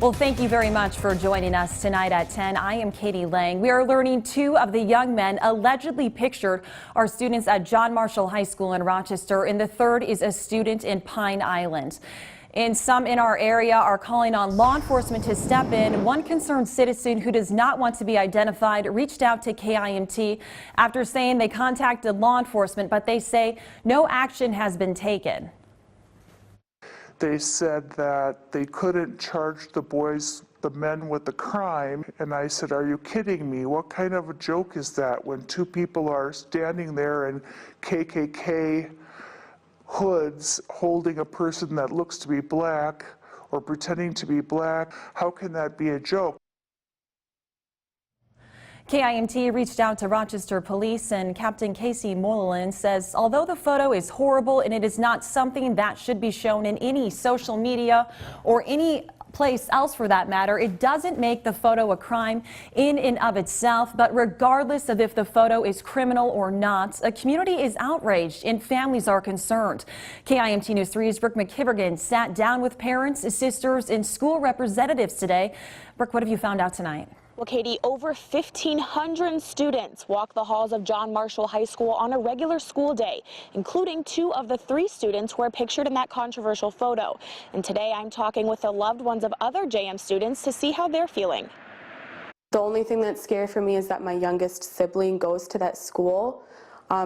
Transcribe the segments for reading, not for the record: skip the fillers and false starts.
Well, thank you very much for joining us tonight at 10. I am Katie Lang. We are learning two of the young men allegedly pictured are students at John Marshall High School in Rochester, and the third is a student in Pine Island. And some in our area are calling on law enforcement to step in. One concerned citizen who does not want to be identified reached out to KIMT after saying they contacted law enforcement, but they say no action has been taken. They said that they couldn't charge the men with the crime. And I said, are you kidding me? What kind of a joke is that when two people are standing there in KKK hoods holding a person that looks to be black or pretending to be black? How can that be a joke? KIMT reached out to Rochester Police, and Captain Casey Moylan says although the photo is horrible and it is not something that should be shown in any social media or any place else for that matter, it doesn't make the photo a crime in and of itself. But regardless of if the photo is criminal or not, a community is outraged and families are concerned. KIMT News 3's Brooke McKivergan sat down with parents, sisters, and school representatives today. Brooke, what have you found out tonight? Well, Katie, over 1,500 students walk the halls of John Marshall High School on a regular school day, including two of the three students who are pictured in that controversial photo. And today I'm talking with the loved ones of other JM students to see how they're feeling. The only thing that's scary for me is that my youngest sibling goes to that school.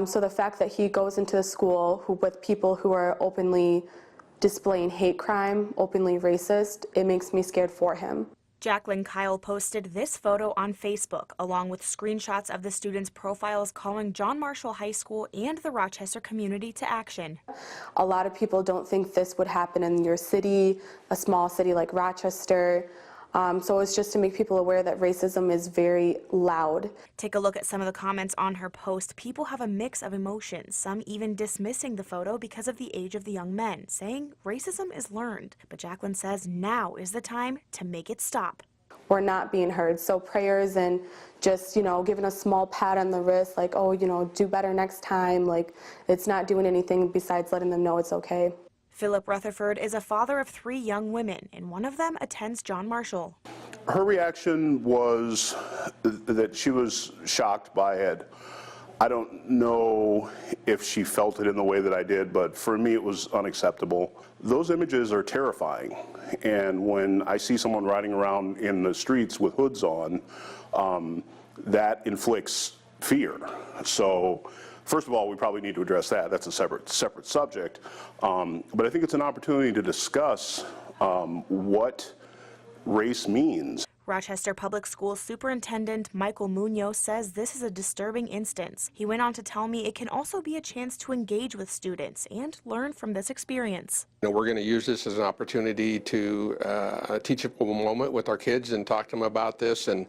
So the fact that he goes into the school with people who are openly displaying hate crime, openly racist, it makes me scared for him. Jacqueline Kyle posted this photo on Facebook, along with screenshots of the students' profiles calling John Marshall High School and the Rochester community to action. A lot of people don't think this would happen in your city, a small city like Rochester. So it's just to make people aware that racism is very loud. Take a look at some of the comments on her post. People have a mix of emotions, some even dismissing the photo because of the age of the young men, saying racism is learned. But Jacqueline says now is the time to make it stop. We're not being heard, so prayers and just, giving a small pat on the wrist, like, oh, do better next time, like it's not doing anything besides letting them know it's okay. Philip Rutherford is a father of three young women, and one of them attends John Marshall. Her reaction was that she was shocked by it. I don't know if she felt it in the way that I did, but for me it was unacceptable. Those images are terrifying, and when I see someone riding around in the streets with hoods on, that inflicts fear. So first of all, we probably need to address that. That's a separate subject. But I think it's an opportunity to discuss what race means. Rochester Public Schools Superintendent Michael Munoz says this is a disturbing instance. He went on to tell me it can also be a chance to engage with students and learn from this experience. We're going to use this as an opportunity to a teachable moment with our kids and talk to them about this, and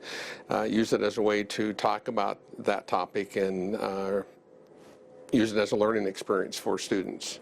use it as a way to talk about that topic and use it as a learning experience for students.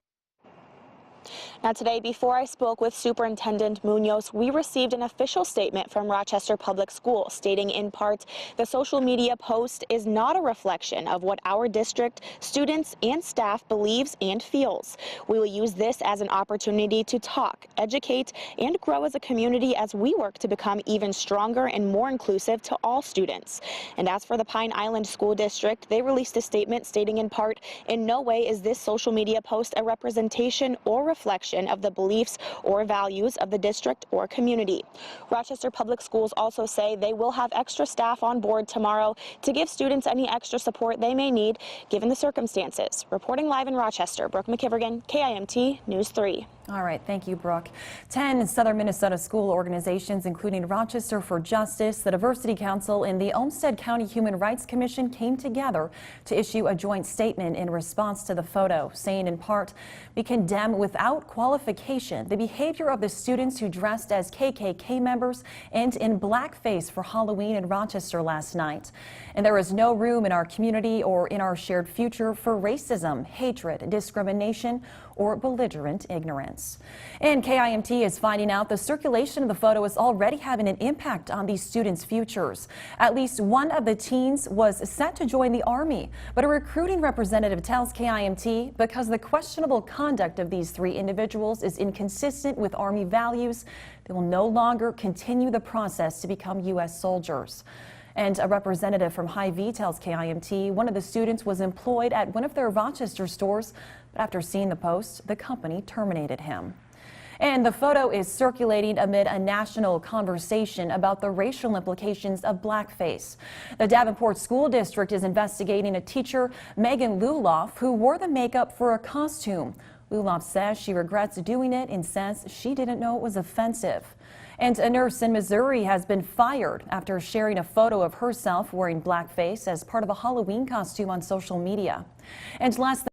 Now today, before I spoke with Superintendent Munoz, we received an official statement from Rochester Public Schools stating in part, the social media post is not a reflection of what our district, students, and staff believes and feels. We will use this as an opportunity to talk, educate, and grow as a community as we work to become even stronger and more inclusive to all students. And as for the Pine Island School District, they released a statement stating in part, in no way is this social media post a representation or reflection of the beliefs or values of the district or community. Rochester Public Schools also say they will have extra staff on board tomorrow to give students any extra support they may need given the circumstances. Reporting live in Rochester, Brooke McKivergan, KIMT News 3. All right, thank you, Brooke. 10 Southern Minnesota school organizations, including Rochester for Justice, the Diversity Council, and the Olmsted County Human Rights Commission, came together to issue a joint statement in response to the photo, saying in part, we condemn without qualification the behavior of the students who dressed as KKK members and in blackface for Halloween in Rochester last night. And there is no room in our community or in our shared future for racism, hatred, discrimination, or belligerent ignorance. And KIMT is finding out the circulation of the photo is already having an impact on these students' futures. At least one of the teens was set to join the Army, but a recruiting representative tells KIMT because the questionable conduct of these 3 individuals is inconsistent with Army values, they will no longer continue the process to become U.S. soldiers. And a representative from Hy-Vee tells KIMT one of the students was employed at one of their Rochester stores, but after seeing the post, the company terminated him. And the photo is circulating amid a national conversation about the racial implications of blackface. The Davenport School District is investigating a teacher, Megan Luloff, who wore the makeup for a costume. Luloff says she regrets doing it and says she didn't know it was offensive. And a nurse in Missouri has been fired after sharing a photo of herself wearing blackface as part of a Halloween costume on social media. And last